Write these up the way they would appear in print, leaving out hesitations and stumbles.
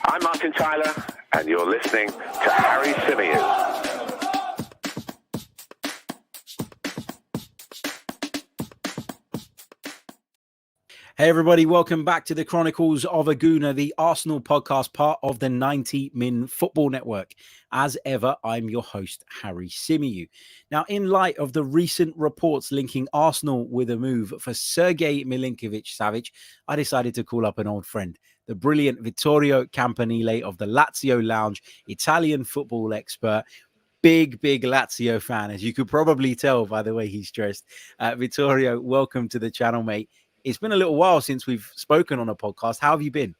I'm Martin Tyler, and you're listening to Harry Symeou. Hey everybody, welcome back to the Chronicles of a Gooner, the Arsenal podcast, part of the 90 Min Football Network. As ever, I'm your host, Harry Symeou. Now, in light of the recent reports linking Arsenal with a move for Milinkovic-Savic, I decided to call up an old friend, the brilliant Vittorio Campanile of the Lazio Lounge, Italian football expert, big Lazio fan, as you could probably tell by the way he's dressed. Vittorio, welcome to the channel, mate. It's been a little while since we've spoken on a podcast. How have you been?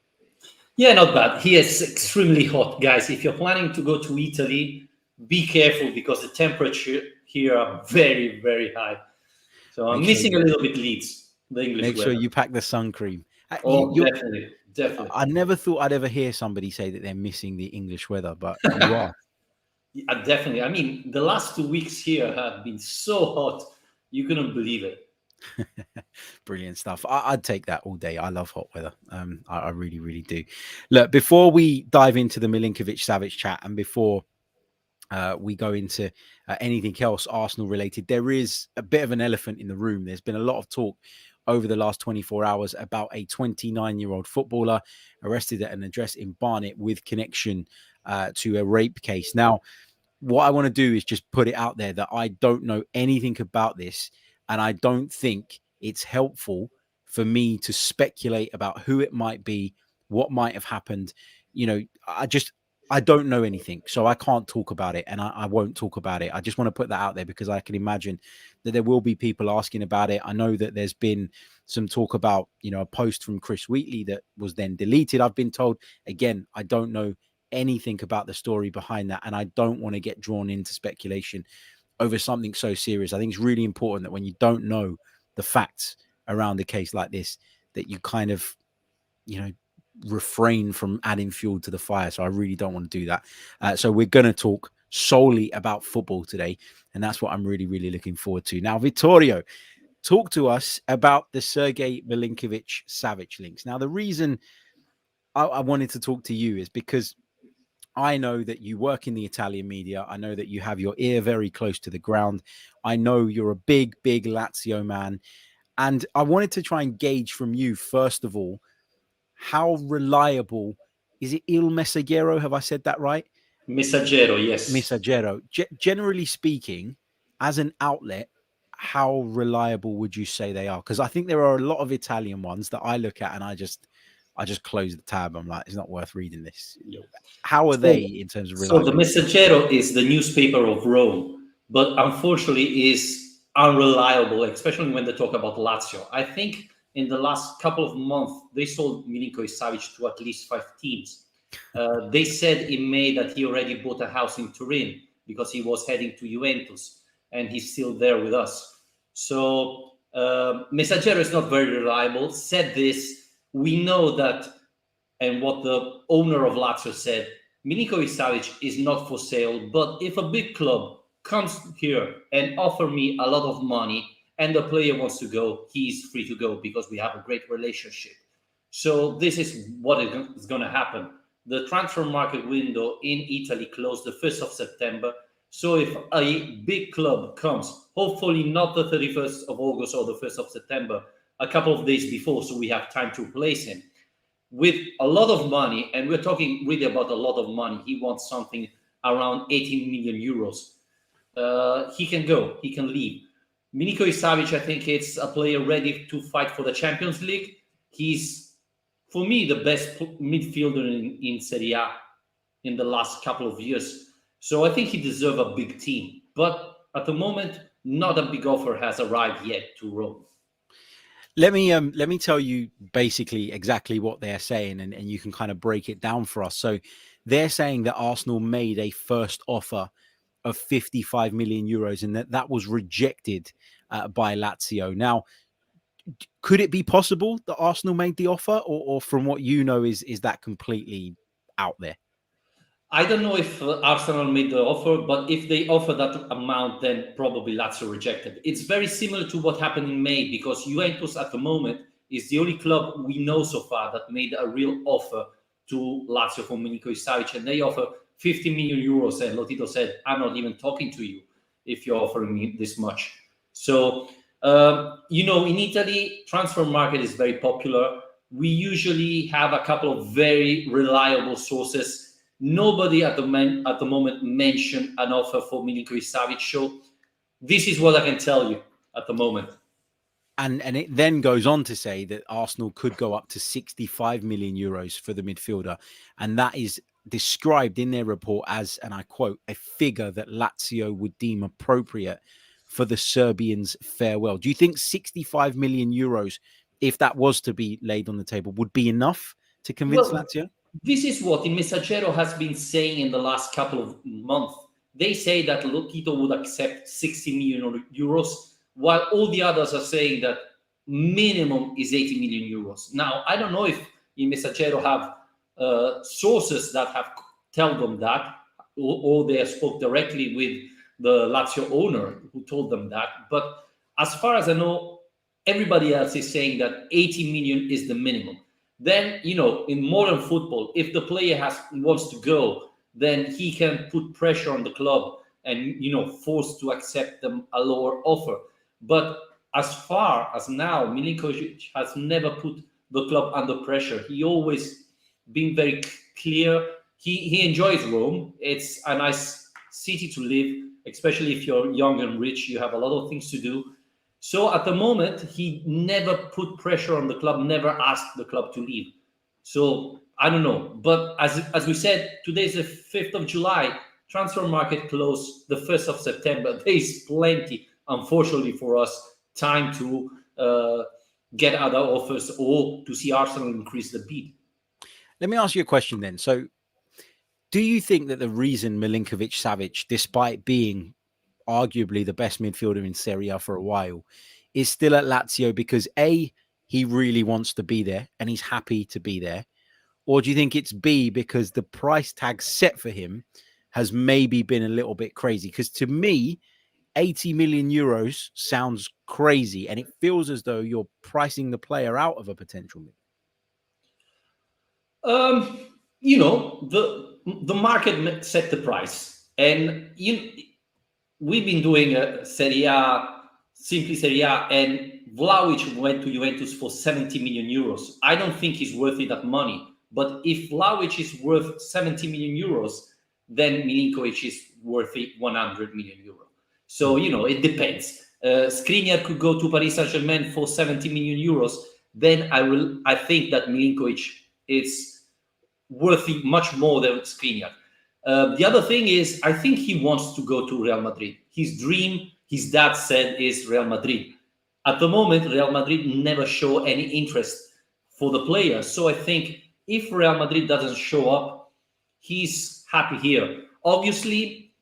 Yeah, not bad. Here it's extremely hot, guys. If you're planning to go to Italy, be careful because the temperature here are very, very high. So I'm missing a little bit Leeds, the English Make weather. sure you pack the sun cream. Definitely. I never thought I'd ever hear somebody say that they're missing the English weather, but you are. Yeah, definitely. I mean, the last 2 weeks here have been so hot, you couldn't believe it. Brilliant stuff. I'd take that all day. I love hot weather. I really do. Look, before we dive into the Milinkovic-Savic chat and before we go into anything else Arsenal related, there is a bit of an elephant in the room. There's been a lot of talk over the last 24 hours about a 29-year-old footballer arrested at an address in Barnet with connection to a rape case. Now, what I want to do is just put it out there that I don't know anything about this. And I don't think it's helpful for me to speculate about who it might be, what might have happened. You know, I don't know anything. So I can't talk about it and I won't talk about it. I just want to put that out there because I can imagine that there will be people asking about it. I know that there's been some talk about, you know, a post from Chris Wheatley that was then deleted. I've been told, again, I don't know anything about the story behind that. And I don't want to get drawn into speculation over something so serious. I think it's really important that when you don't know the facts around a case like this, that you kind of, you know, refrain from adding fuel to the fire. So I really don't want to do that. So we're going to talk solely about football today. And that's what I'm really looking forward to. Now, Vittorio, talk to us about the Sergei Milinkovic-Savic links. Now, the reason I wanted to talk to you is because I know that you work in the Italian media. I know that you have your ear very close to the ground. I know you're a big Lazio man. And I wanted to try and gauge from you, first of all, how reliable is it Il Messaggero? Have I said that right? Messaggero, yes. Messaggero. Generally speaking, as an outlet, how reliable would you say they are? Because I think there are a lot of Italian ones that I look at and I just close the tab. I'm like, it's not worth reading this. How are they in terms of reliability? So the Messaggero is the newspaper of Rome, but unfortunately is unreliable, especially when they talk about Lazio. I think in the last couple of months, they sold Milinkovic-Savic to at least 5 teams. They said in May that he already bought a house in Turin because he was heading to Juventus, and he's still there with us. So Messaggero is not very reliable. Said this, we know that, and what the owner of Lazio said, Milinkovic-Savic is not for sale, but if a big club comes here and offer me a lot of money and the player wants to go, he's free to go because we have a great relationship. So this is what is going to happen. The transfer market window in Italy closed the 1st of September. So if a big club comes, hopefully not the 31st of August or the 1st of September, a couple of days before, so we have time to replace him with a lot of money, and we're talking really about a lot of money. He wants something around 18 million euros. He can go, he can leave. Milinkovic-Savic, I think it's a player ready to fight for the Champions League. He's, for me, the best midfielder in Serie A in the last couple of years. So I think he deserves a big team. But at the moment, not a big offer has arrived yet to Rome. Let me tell you basically exactly what they're saying, and you can kind of break it down for us. So they're saying that Arsenal made a first offer of 55 million euros and that was rejected by Lazio. Now, could it be possible that Arsenal made the offer, or from what you know, is that completely out there? I don't know if Arsenal made the offer, but if they offer that amount, then probably Lazio rejected. It's very similar to what happened in May, because Juventus at the moment is the only club we know so far that made a real offer to Lazio for Milinkovic-Savic, and they offer 50 million euros. And Lotito said, "I'm not even talking to you if you're offering me this much." So, in Italy, transfer market is very popular. We usually have a couple of very reliable sources. Nobody at the moment mentioned an offer for Milinkovic-Savic. So this is what I can tell you at the moment. And it then goes on to say that Arsenal could go up to 65 million euros for the midfielder. And that is described in their report as, and I quote, a figure that Lazio would deem appropriate for the Serbians' farewell. Do you think 65 million euros, if that was to be laid on the table, would be enough to convince Lazio? This is what Il Messaggero has been saying in the last couple of months. They say that Lotito would accept 60 million euros, while all the others are saying that minimum is 80 million euros. Now, I don't know if Il Messaggero have sources that have told them that, or they have spoke directly with the Lazio owner who told them that. But as far as I know, everybody else is saying that 80 million is the minimum. Then, in modern football, if the player wants to go, then he can put pressure on the club and, force to accept them a lower offer. But as far as now, Milinkovic has never put the club under pressure. He always been very clear. He enjoys Rome. It's a nice city to live, especially if you're young and rich. You have a lot of things to do. So at the moment, he never put pressure on the club, never asked the club to leave. So I don't know. But as we said, today is the 5th of July. Transfer market closed the 1st of September. There is plenty, unfortunately for us, time to get other offers or to see Arsenal increase the bid. Let me ask you a question then. So do you think that the reason Milinkovic-Savic, despite being arguably the best midfielder in Serie A for a while, is still at Lazio because A, he really wants to be there and he's happy to be there? Or do you think it's B, because the price tag set for him has maybe been a little bit crazy? Because to me, 80 million euros sounds crazy and it feels as though you're pricing the player out of a potential move. The market set the price, and we've been doing a Serie A, simply Serie A, and Vlahovic went to Juventus for 70 million euros. I don't think he's worth it, that money. But if Vlahovic is worth 70 million euros, then Milinkovic is worth it 100 million euros. So, it depends. Skriniar could go to Paris Saint-Germain for 70 million euros. Then I think that Milinkovic is worth it much more than Skriniar. The other thing is, I think he wants to go to Real Madrid. His dream, his dad said, is Real Madrid. At the moment, Real Madrid never show any interest for the player. So I think if Real Madrid doesn't show up, he's happy here. Obviously,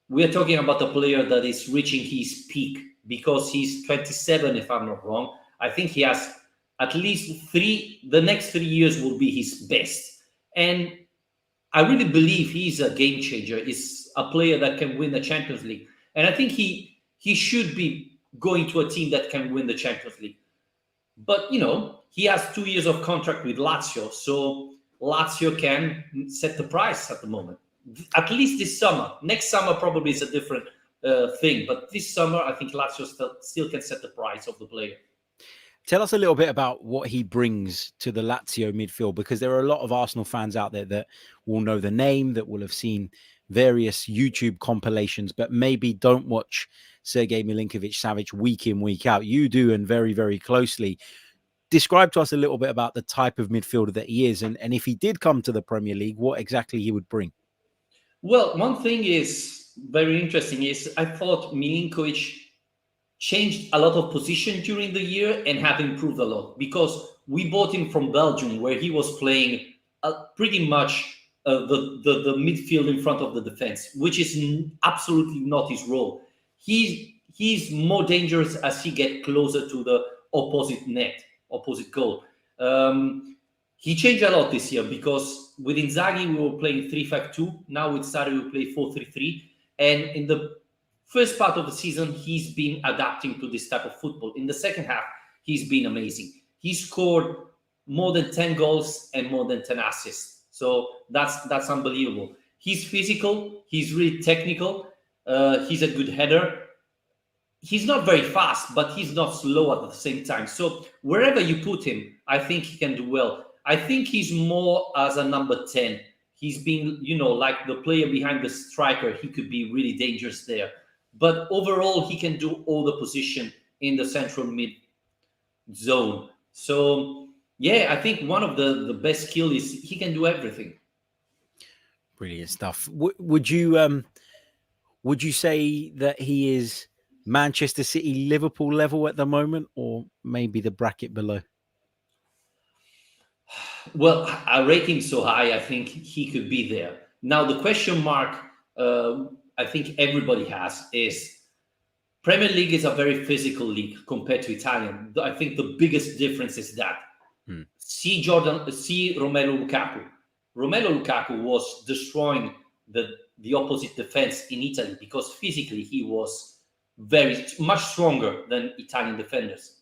we're talking about a player that is reaching his peak because he's 27, if I'm not wrong. I think he has at least the next 3 years will be his best. And I really believe he's a game changer. He's a player that can win the Champions League. And I think he should be going to a team that can win the Champions League. But, he has 2 years of contract with Lazio. So Lazio can set the price at the moment. At least this summer. Next summer probably is a different thing. But this summer, I think Lazio still can set the price of the player. Tell us a little bit about what he brings to the Lazio midfield, because there are a lot of Arsenal fans out there that will know the name, that will have seen various YouTube compilations, but maybe don't watch Sergej Milinkovic-Savic week in, week out. You do, and very, very closely. Describe to us a little bit about the type of midfielder that he is, and if he did come to the Premier League, what exactly he would bring. Well, one thing is very interesting is I thought Milinkovic changed a lot of position during the year and have improved a lot, because we bought him from Belgium, where he was playing pretty much the midfield in front of the defense, which is absolutely not his role. He's more dangerous as he gets closer to the opposite goal. He changed a lot this year, because with Inzaghi we were playing 3-5-2. Now with Sarri we play 4-3-3, and in the first part of the season, he's been adapting to this type of football. In the second half, he's been amazing. He scored more than 10 goals and more than 10 assists. So that's unbelievable. He's physical. He's really technical. He's a good header. He's not very fast, but he's not slow at the same time. So wherever you put him, I think he can do well. I think he's more as a number 10. He's been, like the player behind the striker. He could be really dangerous there. But overall, he can do all the position in the central mid zone. So, yeah, I think one of the best skill is he can do everything. Brilliant stuff. Would you say that he is Manchester City, Liverpool level at the moment, or maybe the bracket below? Well, I rate him so high, I think he could be there. Now, the question mark I think everybody has is Premier League is a very physical league compared to Italian. I think the biggest difference is that. See Romelu Lukaku. Romelu Lukaku was destroying the opposite defense in Italy because physically he was very much stronger than Italian defenders.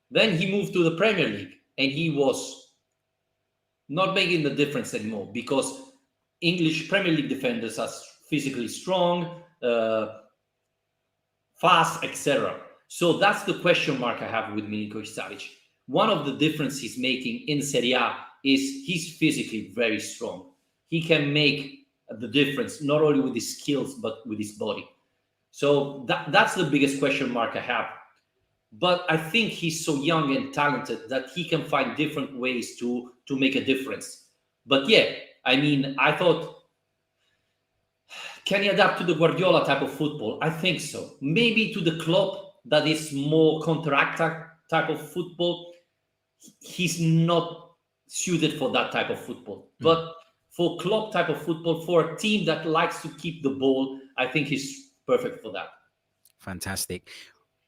Then he moved to the Premier League and he was not making the difference anymore because English Premier League defenders are physically strong, fast, etc. So that's the question mark I have with Milinkovic-Savic. One of the differences he's making in Serie A is he's physically very strong. He can make the difference not only with his skills but with his body. So that's the biggest question mark I have. But I think he's so young and talented that he can find different ways to make a difference. But yeah, I mean, I thought, can he adapt to the Guardiola type of football? I think so. Maybe to the Klopp that is more counter-attack type of football. He's not suited for that type of football. But for Klopp type of football, for a team that likes to keep the ball, I think he's perfect for that. Fantastic.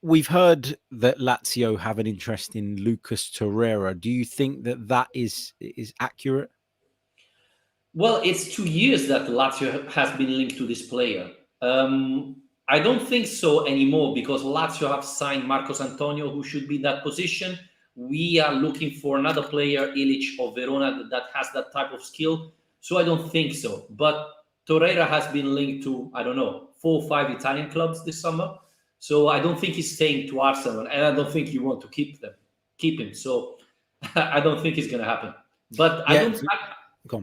We've heard that Lazio have an interest in Lucas Torreira. Do you think that is accurate? Well, it's 2 years that Lazio has been linked to this player. I don't think so anymore because Lazio have signed Marcos Antonio, who should be in that position. We are looking for another player, Ilic of Verona, that has that type of skill. So I don't think so. But Torreira has been linked to, 4 or 5 Italian clubs this summer. So I don't think he's staying to Arsenal, and I don't think you want to keep him. So I don't think it's going to happen. But I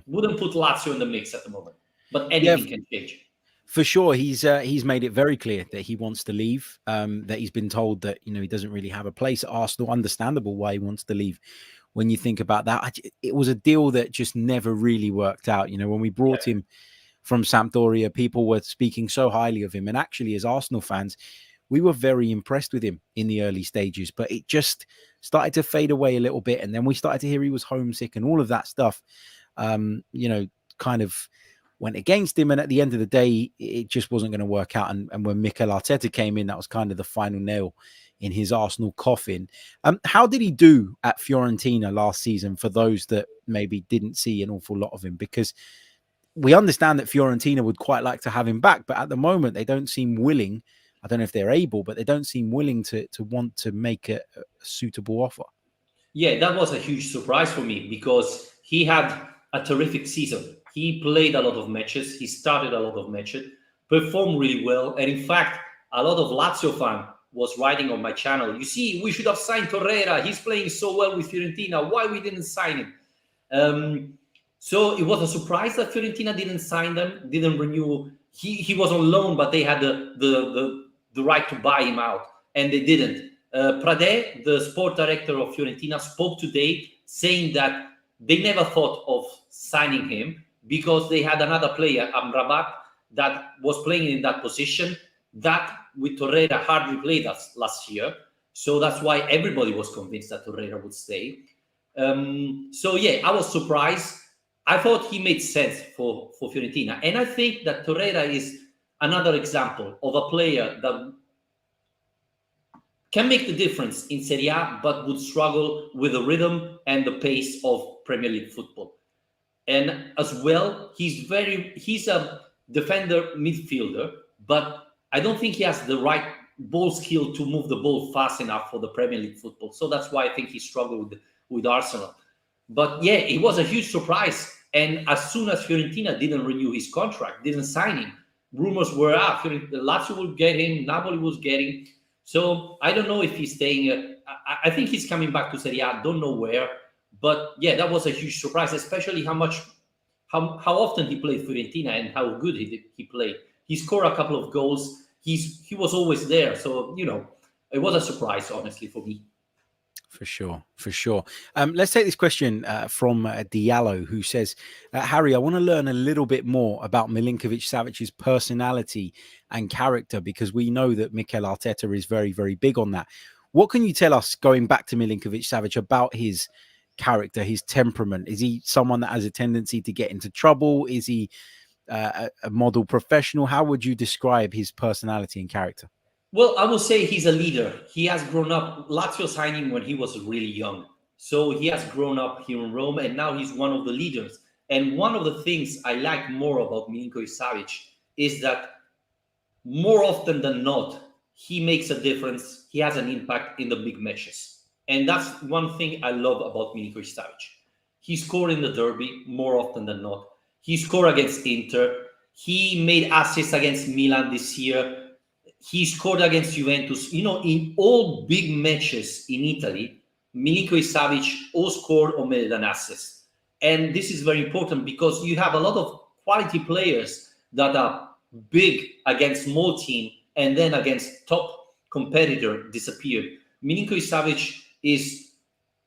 wouldn't put Lazio in the mix at the moment. But anything can change. For sure, he's made it very clear that he wants to leave. That he's been told that he doesn't really have a place at Arsenal. Understandable why he wants to leave. When you think about that, it was a deal that just never really worked out. When we brought him from Sampdoria, people were speaking so highly of him, and actually, as Arsenal fans, we were very impressed with him in the early stages. But it just started to fade away a little bit, and then we started to hear he was homesick and all of that stuff. Kind of went against him, and at the end of the day, it just wasn't going to work out. And when Mikel Arteta came in, that was kind of the final nail in his Arsenal coffin. How did he do at Fiorentina last season for those that maybe didn't see an awful lot of him? Because we understand that Fiorentina would quite like to have him back, but at the moment they don't seem willing. I don't know if they're able, but they don't seem willing to want to make a suitable offer. Yeah, that was a huge surprise for me because he had a terrific season. He played a lot of matches. He started a lot of matches, performed really well. And in fact, a lot of Lazio fan was writing on my channel, you see, we should have signed Torreira. He's playing so well with Fiorentina. Why we didn't sign him? So it was a surprise that Fiorentina didn't sign them, didn't renew. He was on loan, but they had the right to buy him out, and they didn't. Partey, the sport director of Fiorentina, spoke today saying that they never thought of signing him because they had another player, Amrabat, that was playing in that position. That with Torreira hardly played us last year. So that's why everybody was convinced that Torreira would stay. So yeah, I was surprised. I thought he made sense for Fiorentina. And I think that Torreira is another example of a player that can make the difference in Serie A, but would struggle with the rhythm and the pace of Premier League football. And as well, he's a defender midfielder, but I don't think he has the right ball skill to move the ball fast enough for the Premier League football. So that's why I think he struggled with Arsenal. But yeah, it was a huge surprise And as soon as Fiorentina didn't renew his contract, didn't sign him, rumors were out. Lazio would get him, Napoli was getting. So I don't know if he's staying. I think he's coming back to Serie A. Don't know where. But yeah, that was a huge surprise, especially how often he played Fiorentina and how good he played. He scored a couple of goals. He was always there. So, it was a surprise, honestly, for me. For sure, for sure. Let's take this question from Diallo, who says, Harry, I want to learn a little bit more about Milinkovic-Savic's personality and character, because we know that Mikel Arteta is very, very big on that. What can you tell us, going back to Milinkovic-Savic, about his character, his temperament? Is he someone that has a tendency to get into trouble? Is he a model professional? How would you describe his personality and character? Well, I would say he's a leader. He has grown up. Lazio signed him when he was really young. So he has grown up here in Rome, and now he's one of the leaders. And one of the things I like more about Milinkovic-Savic is that more often than not, he makes a difference. He has an impact in the big matches. And that's one thing I love about Milinkovic-Savic. He scored in the derby more often than not. He scored against Inter. He made assists against Milan this year. He scored against Juventus. In all big matches in Italy, Milinkovic-Savic all scored or made an assist. And this is very important because you have a lot of quality players that are big against small team and then against top competitor disappeared. Milinkovic-Savic is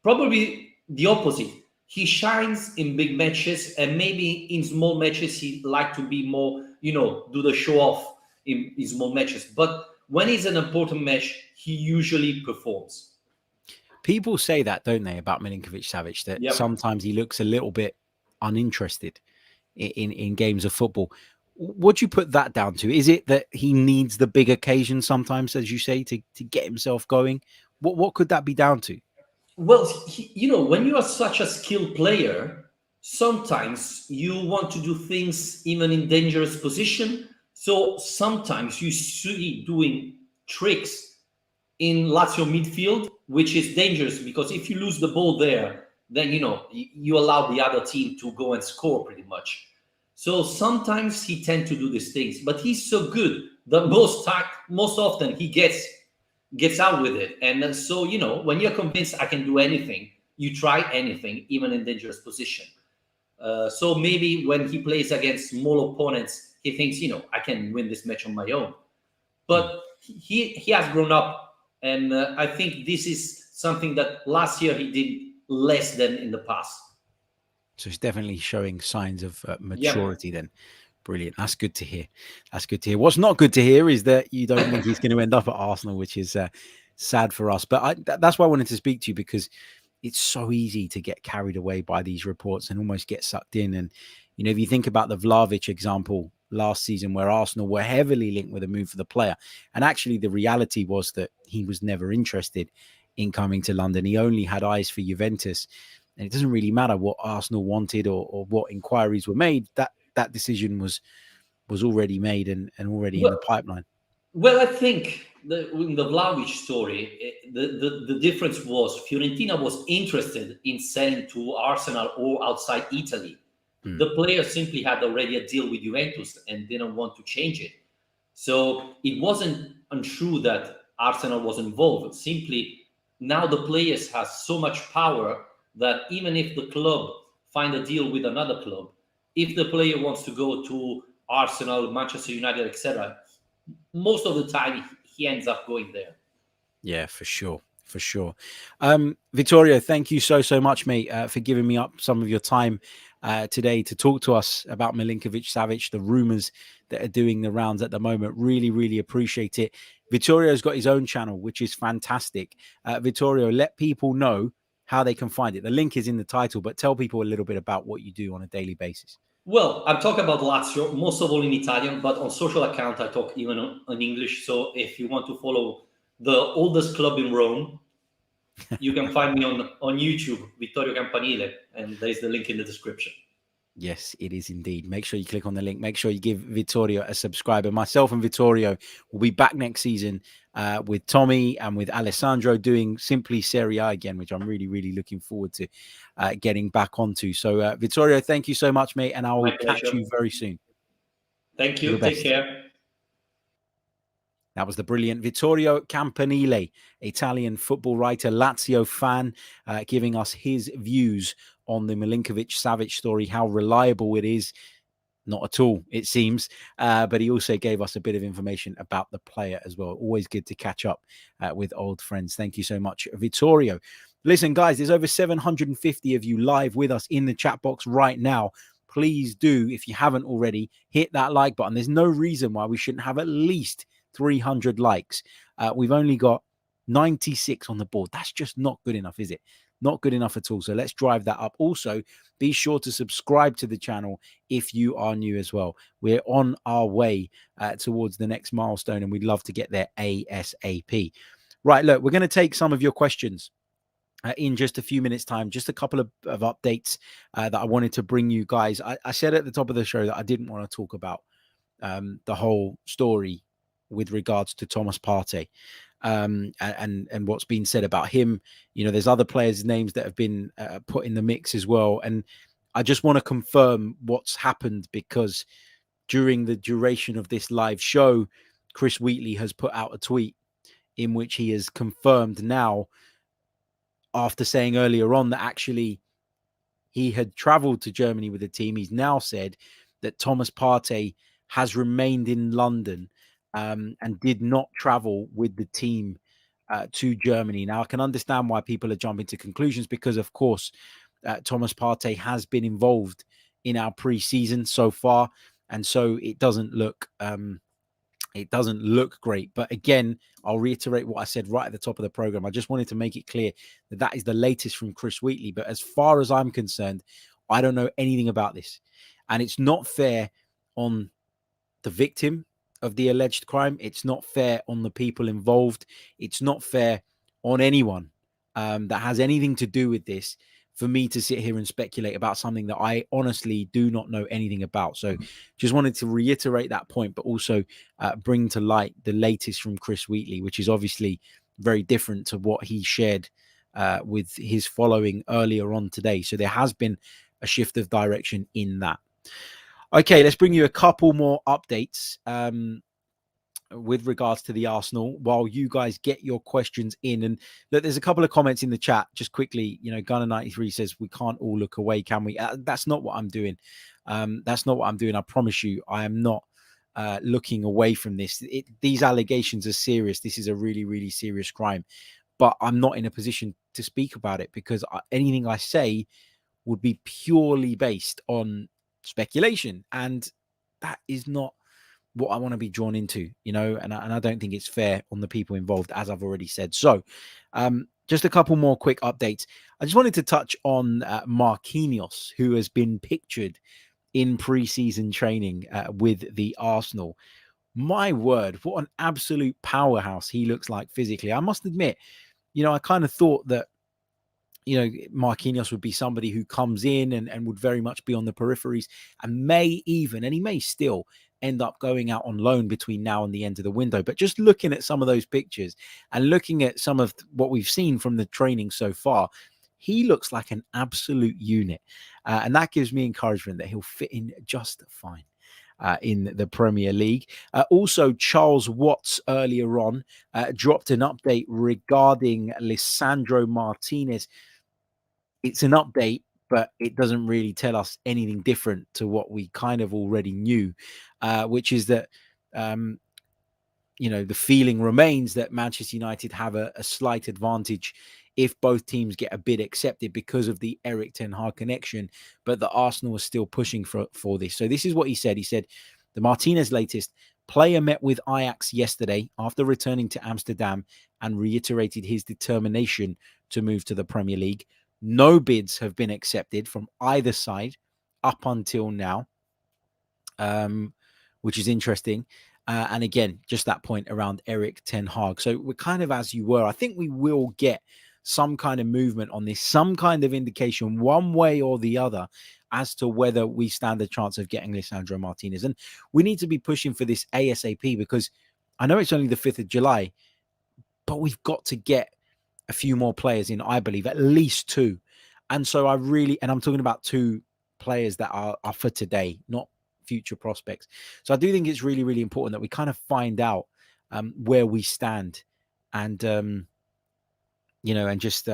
probably the opposite. He shines in big matches, and maybe in small matches he like to be more, do the show off in small matches. But when it's an important match, he usually performs. People say that, don't they, about Milinkovic-Savic, that sometimes he looks a little bit uninterested in games of football. What do you put that down to? Is it that he needs the big occasion sometimes, as you say, to get himself going? What could that be down to? Well, when you are such a skilled player, sometimes you want to do things even in dangerous position. So sometimes you see doing tricks in Lazio midfield, which is dangerous because if you lose the ball there, then, you allow the other team to go and score pretty much. So sometimes he tends to do these things, but he's so good that most often he gets out with it. And so, when you're convinced I can do anything, you try anything, even in dangerous position. So maybe when he plays against small opponents, he thinks, I can win this match on my own. But he has grown up. And I think this is something that last year he did less than in the past. So he's definitely showing signs of maturity then. Brilliant. That's good to hear. That's good to hear. What's not good to hear is that you don't think he's going to end up at Arsenal, which is sad for us. But that's why I wanted to speak to you, because it's so easy to get carried away by these reports and almost get sucked in. And, if you think about the Vlahovic example last season, where Arsenal were heavily linked with a move for the player. And actually the reality was that he was never interested in coming to London. He only had eyes for Juventus. And it doesn't really matter what Arsenal wanted or what inquiries were made. That decision was already made and already in the pipeline. Well, I think in the Vlahovic story, the difference was Fiorentina was interested in selling to Arsenal or outside Italy. The player simply had already a deal with Juventus and didn't want to change it. So it wasn't untrue that Arsenal was involved. Simply, now the players have so much power that even if the club find a deal with another club, if the player wants to go to Arsenal, Manchester United, etc., most of the time he ends up going there. Yeah, for sure. For sure. Vittorio, thank you so much, mate, for giving me up some of your time today to talk to us about Milinkovic-Savic, the rumors that are doing the rounds at the moment. Really, really appreciate it. Vittorio's got his own channel, which is fantastic. Vittorio, let people know how they can find it. The link is in the title, but tell people a little bit about what you do on a daily basis. Well, I talk about Lazio, most of all in Italian, but on social account, I talk even in English. So if you want to follow the oldest club in Rome, you can find me on YouTube, Vittorio Campanile, and there is the link in the description. Yes, it is indeed. Make sure you click on the link. Make sure you give Vittorio a subscriber. Myself and Vittorio will be back next season with Tommy and with Alessandro doing simply Serie A again, which I'm really, really looking forward to getting back onto. So, Vittorio, thank you so much, mate. And I will My catch pleasure. you very soon. Thank All you. the Take best. care. That was the brilliant Vittorio Campanile, Italian football writer, Lazio fan, giving us his views on the Milinkovic-Savic story, how reliable it is. Not at all, it seems. But he also gave us a bit of information about the player as well. Always good to catch up with old friends. Thank you so much, Vittorio. Listen, guys, there's over 750 of you live with us in the chat box right now. Please do, if you haven't already, hit that like button. There's no reason why we shouldn't have at least 300 likes. We've only got 96 on the board. That's just not good enough, is it? Not good enough at all. So let's drive that up. Also, be sure to subscribe to the channel if you are new as well. We're on our way towards the next milestone, and we'd love to get there ASAP. Right, look, we're going to take some of your questions in just a few minutes' time. Just a couple of updates that I wanted to bring you guys. I said at the top of the show that I didn't want to talk about the whole story with regards to Thomas Partey and what's been said about him. You know, there's other players' names that have been put in the mix as well. And I just want to confirm what's happened, because during the duration of this live show, Chris Wheatley has put out a tweet in which he has confirmed now, after saying earlier on that actually he had traveled to Germany with the team. He's now said that Thomas Partey has remained in London and did not travel with the team to Germany. Now, I can understand why people are jumping to conclusions, because, of course, Thomas Partey has been involved in our pre-season so far, and so it doesn't look great. But again, I'll reiterate what I said right at the top of the program. I just wanted to make it clear that that is the latest from Chris Wheatley. But as far as I'm concerned, I don't know anything about this, and it's not fair on the victim of the alleged crime. It's not fair on the people involved. It's not fair on anyone that has anything to do with this, for me to sit here and speculate about something that I honestly do not know anything about. So just wanted to reiterate that point, but also bring to light the latest from Chris Wheatley, which is obviously very different to what he shared with his following earlier on today. So there has been a shift of direction in that. Okay, let's bring you a couple more updates with regards to the Arsenal while you guys get your questions in. And look, there's a couple of comments in the chat just quickly. You know, Gunner93 says we can't all look away, can we? That's not what I'm doing. That's not what I'm doing. I promise you, I am not looking away from this. These allegations are serious. This is a really, really serious crime. But I'm not in a position to speak about it, because anything I say would be purely based on speculation, and that is not what I want to be drawn into, you know, and I don't think it's fair on the people involved, as I've already said. So just a couple more quick updates. I just wanted to touch on Marquinhos, who has been pictured in pre-season training with the Arsenal. My word, what an absolute powerhouse he looks like physically. I must admit, you know, I kind of thought that, you know, Marquinhos would be somebody who comes in and would very much be on the peripheries, and he may still end up going out on loan between now and the end of the window. But just looking at some of those pictures and looking at some of what we've seen from the training so far, he looks like an absolute unit. And that gives me encouragement that he'll fit in just fine in the Premier League. Also, Charles Watts earlier on dropped an update regarding Lisandro Martinez. It's an update, but it doesn't really tell us anything different to what we kind of already knew, which is that, you know, the feeling remains that Manchester United have a slight advantage if both teams get a bid accepted because of the Eric Ten Hag connection, but the Arsenal is still pushing for this. So this is what he said. He said, the Martinez latest player met with Ajax yesterday after returning to Amsterdam and reiterated his determination to move to the Premier League. No bids have been accepted from either side up until now, which is interesting. And again, just that point around Eric Ten Hag. So we're kind of as you were. I think we will get some kind of movement on this, some kind of indication one way or the other as to whether we stand a chance of getting Lisandro Martinez. And we need to be pushing for this ASAP, because I know it's only the 5th of July, but we've got to get a few more players in, I believe, at least 2. And so and I'm talking about 2 players that are for today, not future prospects. So I do think it's really, really important that we kind of find out where we stand, and and just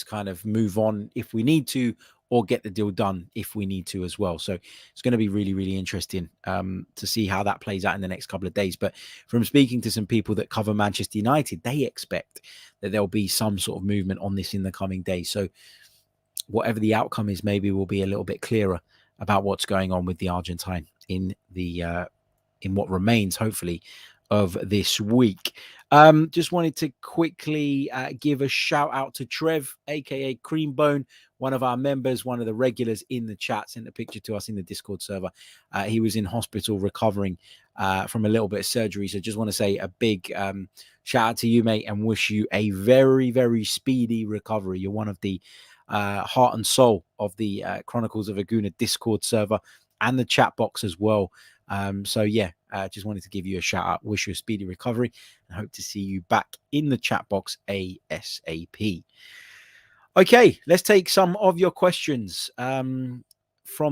kind of move on if we need to, or get the deal done if we need to as well. So it's going to be really, really interesting to see how that plays out in the next couple of days. But from speaking to some people that cover Manchester United, they expect that there'll be some sort of movement on this in the coming days. So whatever the outcome is, maybe we'll be a little bit clearer about what's going on with the Argentine in what remains, hopefully, of this week. Just wanted to quickly give a shout out to Trev, aka Creambone, one of our members, one of the regulars in the chat, sent a picture to us in the Discord server. He was in hospital recovering from a little bit of surgery. So just want to say a big shout out to you, mate, and wish you a very, very speedy recovery. You're one of the heart and soul of the Chronicles of a Gooner Discord server and the chat box as well. So yeah, just wanted to give you a shout out, wish you a speedy recovery, and hope to see you back in the chat box ASAP. Okay, let's take some of your questions from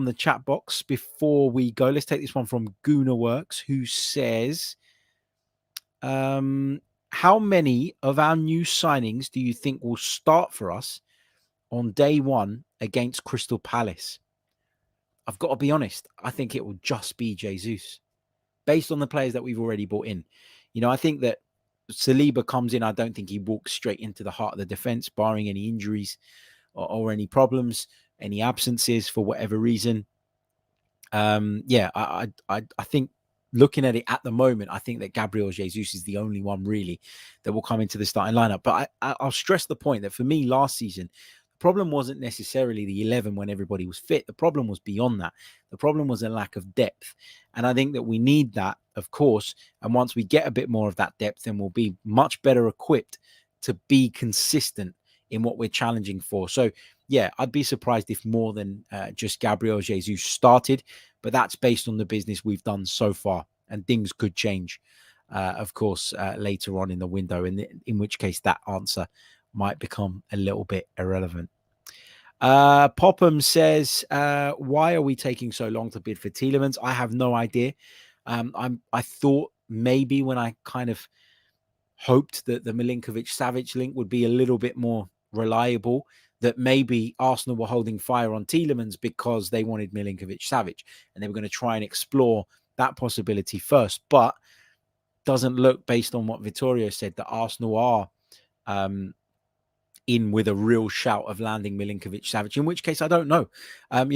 the chat box before we go. Let's take this one from Gooner Works, who says, how many of our new signings do you think will start for us on day 1 against Crystal Palace? I've got to be honest, I think it will just be Jesus, based on the players that we've already brought in. I think that Saliba comes in. I don't think he walks straight into the heart of the defense, barring any injuries or any problems, any absences for whatever reason. I think, looking at it at the moment, I think that Gabriel Jesus is the only one really that will come into the starting lineup. But I'll stress the point that for me last season, the problem wasn't necessarily the 11 when everybody was fit. The problem was beyond that. The problem was a lack of depth. And I think that we need that, of course. And once we get a bit more of that depth, then we'll be much better equipped to be consistent in what we're challenging for. So, yeah, I'd be surprised if more than just Gabriel Jesus started. But that's based on the business we've done so far. And things could change, of course, later on in the window, in which case that answer might become a little bit irrelevant. Popham says, why are we taking so long to bid for Tielemans? I have no idea. I thought maybe when I kind of hoped that the Milinkovic-Savic link would be a little bit more reliable, that maybe Arsenal were holding fire on Tielemans because they wanted Milinkovic-Savic and they were going to try and explore that possibility first. But doesn't look, based on what Vittorio said, that Arsenal are in with a real shout of landing Milinkovic-Savic, in which case I don't know.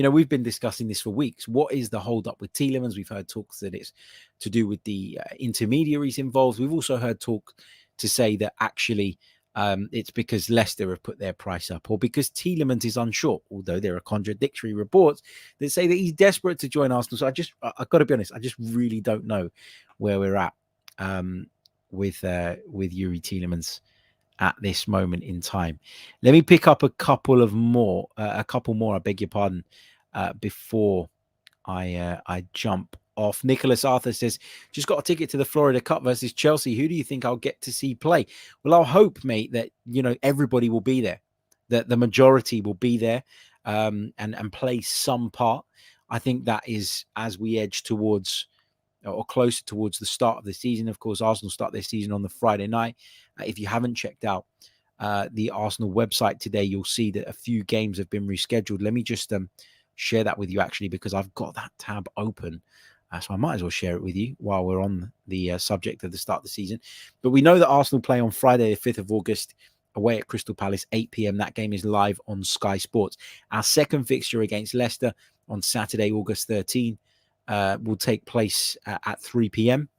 We've been discussing this for weeks. What is the hold up with Tielemans? We've heard talks that it's to do with the intermediaries involved. We've also heard talk to say that actually it's because Leicester have put their price up, or because Tielemans is unsure, although there are contradictory reports that say that he's desperate to join Arsenal. So I've got to be honest, I just really don't know where we're at with Yuri Tielemans at this moment in time. Let me pick up a couple more, I beg your pardon, before I jump off. Nicholas Arthur says, just got a ticket to the Florida Cup versus Chelsea. Who do you think I'll get to see play? Well, I'll hope, mate, that everybody will be there, that the majority will be there and play some part. I think that is as we edge towards or closer towards the start of the season. Of course, Arsenal start their season on the Friday night. If you haven't checked out the Arsenal website today, you'll see that a few games have been rescheduled. Let me just share that with you, actually, because I've got that tab open. So I might as well share it with you while we're on the subject of the start of the season. But we know that Arsenal play on Friday, the 5th of August, away at Crystal Palace, 8 p.m. That game is live on Sky Sports. Our second fixture against Leicester on Saturday, August 13, will take place at 3 p.m.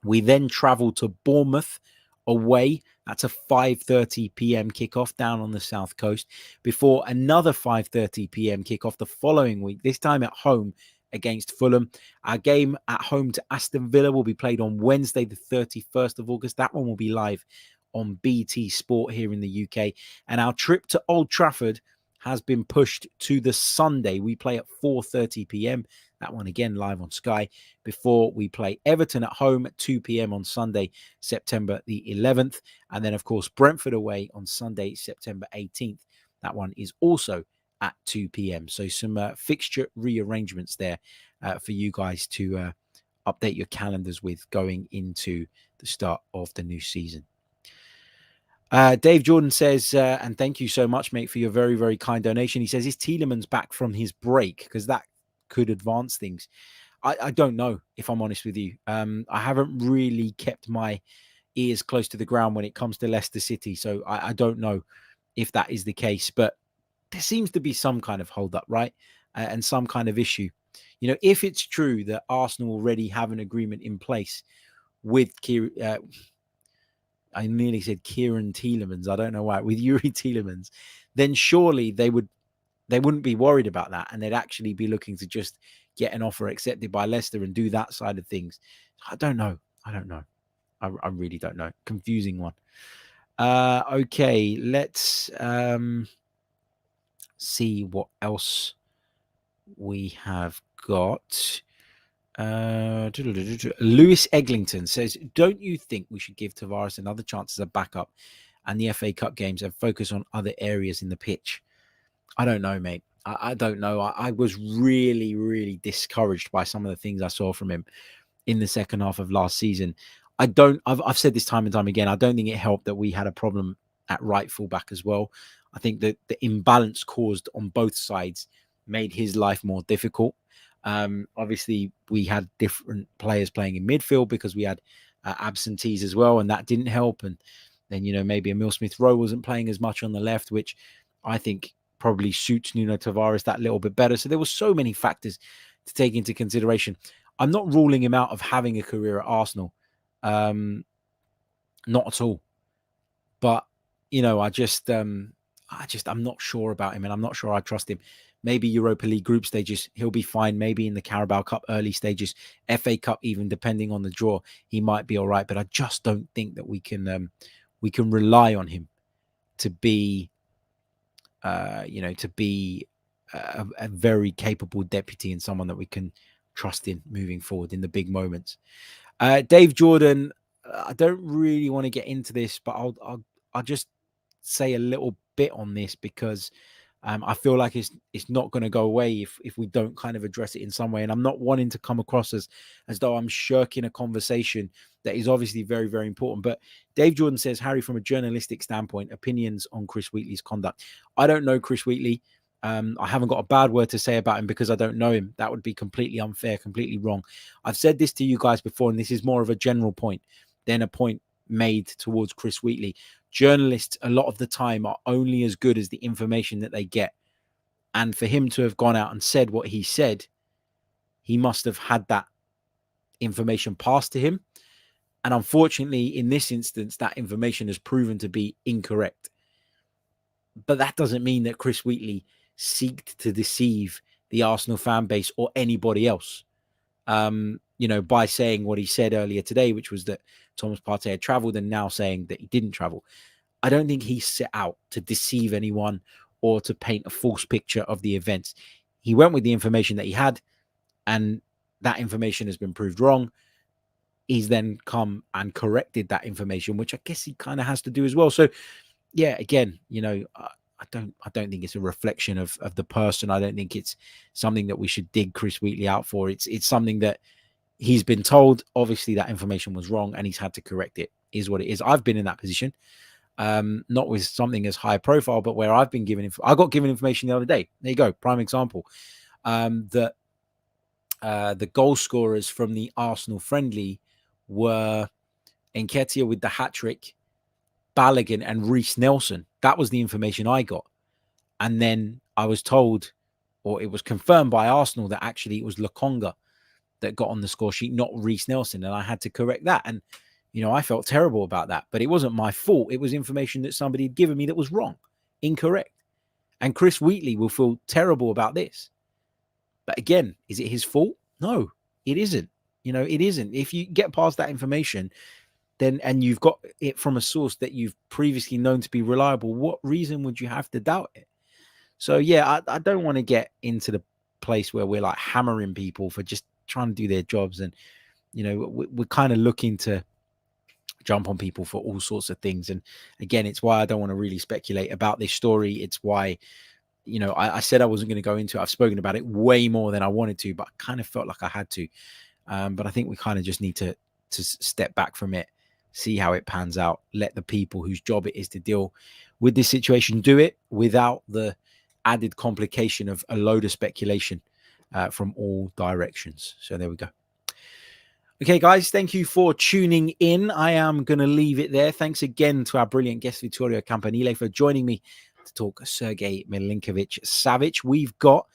We then travel to Bournemouth away. That's a 5:30 p.m. kickoff down on the south coast, before another 5:30 p.m. kickoff the following week, this time at home against Fulham. Our game at home to Aston Villa will be played on Wednesday, the 31st of August. That one will be live on BT Sport here in the UK. And our trip to Old Trafford has been pushed to the Sunday. We play at 4:30 p.m. That one again live on Sky, before we play Everton at home at 2 p.m. on Sunday, September the 11th. And then, of course, Brentford away on Sunday, September 18th. That one is also at 2 p.m. So some fixture rearrangements there for you guys to update your calendars with going into the start of the new season. Dave Jordan says, and thank you so much, mate, for your very, very kind donation. He says, is Tielemans back from his break? Because that could advance things. I don't know, if I'm honest with you. I haven't really kept my ears close to the ground when it comes to Leicester City. So I don't know if that is the case. But there seems to be some kind of hold up, right? And some kind of issue. You know, if it's true that Arsenal already have an agreement in place with I nearly said Kieran Tielemans. I don't know why. With Yuri Tielemans, then surely they wouldn't be worried about that, and they'd actually be looking to just get an offer accepted by Leicester and do that side of things. I don't know. I really don't know. Confusing one. Okay, let's see what else we have got. Lewis Eglinton says, don't you think we should give Tavares another chance as a backup and the FA Cup games and focus on other areas in the pitch? I don't know, mate. I don't know. I was really, really discouraged by some of the things I saw from him in the second half of last season. I've said this time and time again, I don't think it helped that we had a problem at right fullback as well. I think that the imbalance caused on both sides made his life more difficult. Obviously, we had different players playing in midfield because we had absentees as well, and that didn't help. And then, you know, maybe Emile Smith-Rowe wasn't playing as much on the left, which I think probably suits Nuno Tavares that little bit better. So there were so many factors to take into consideration. I'm not ruling him out of having a career at Arsenal. Not at all. But, you know, I'm not sure about him, and I'm not sure I trust him. Maybe Europa League group stages, he'll be fine. Maybe in the Carabao Cup early stages, FA Cup, even depending on the draw, he might be all right. But I just don't think that we can rely on him to be, a very capable deputy and someone that we can trust in moving forward in the big moments. Dave Jordan, I don't really want to get into this, but I'll just say a little bit on this because I feel like it's not going to go away if we don't kind of address it in some way. And I'm not wanting to come across as though I'm shirking a conversation that is obviously very, very important. But Dave Jordan says, Harry, from a journalistic standpoint, opinions on Chris Wheatley's conduct. I don't know Chris Wheatley. I haven't got a bad word to say about him because I don't know him. That would be completely unfair, completely wrong. I've said this to you guys before, and this is more of a general point than a point made towards Chris Wheatley. Journalists, a lot of the time, are only as good as the information that they get. And for him to have gone out and said what he said, he must have had that information passed to him. And unfortunately, in this instance, that information has proven to be incorrect. But that doesn't mean that Chris Wheatley seeked to deceive the Arsenal fan base or anybody else. By saying what he said earlier today, which was that Thomas Partey had travelled, and now saying that he didn't travel. I don't think he set out to deceive anyone or to paint a false picture of the events. He went with the information that he had, and that information has been proved wrong. He's then come and corrected that information, which I guess he kind of has to do as well. So, yeah, again, I don't think it's a reflection of the person. I don't think it's something that we should dig Chris Wheatley out for. It's something that he's been told. Obviously, that information was wrong, and he's had to correct it. Is what it is. I've been in that position, not with something as high profile, but where I've been given. I got given information the other day. There you go, prime example. That the goal scorers from the Arsenal friendly were Nketiah with the hat trick, Balogun, and Reece Nelson. That was the information I got. And then I was told, or it was confirmed by Arsenal, that actually it was Lokonga that got on the score sheet, not Reece Nelson. And I had to correct that. And, I felt terrible about that. But it wasn't my fault. It was information that somebody had given me that was wrong, incorrect. And Chris Wheatley will feel terrible about this. But again, is it his fault? No, it isn't. It isn't. If you get past that information, then, and you've got it from a source that you've previously known to be reliable, what reason would you have to doubt it? So yeah, I don't want to get into the place where we're like hammering people for just trying to do their jobs, and we're kind of looking to jump on people for all sorts of things. And again, it's why I don't want to really speculate about this story. It's why I said I wasn't going to go into it. I've spoken about it way more than I wanted to, but I kind of felt like I had to. But I think we kind of just need to step back from it, see how it pans out, let the people whose job it is to deal with this situation do it without the added complication of a load of speculation from all directions. So there we go. Okay, guys, thank you for tuning in. I am going to leave it there. Thanks again to our brilliant guest, Vittorio Campanile, for joining me to talk Sergei Milinkovic-Savic. We've got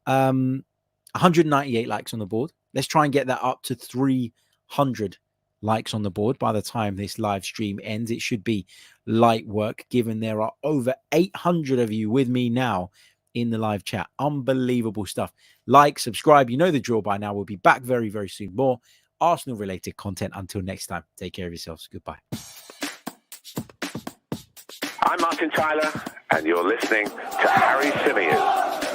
198 likes on the board. Let's try and get that up to 300 likes on the board by the time this live stream ends. It should be light work, given there are over 800 of you with me now in the live chat. Unbelievable stuff. Like, subscribe. You know the drill by now. We'll be back very, very soon. More Arsenal-related content. Until next time, take care of yourselves. Goodbye. I'm Martin Tyler, and you're listening to Harry Symeou.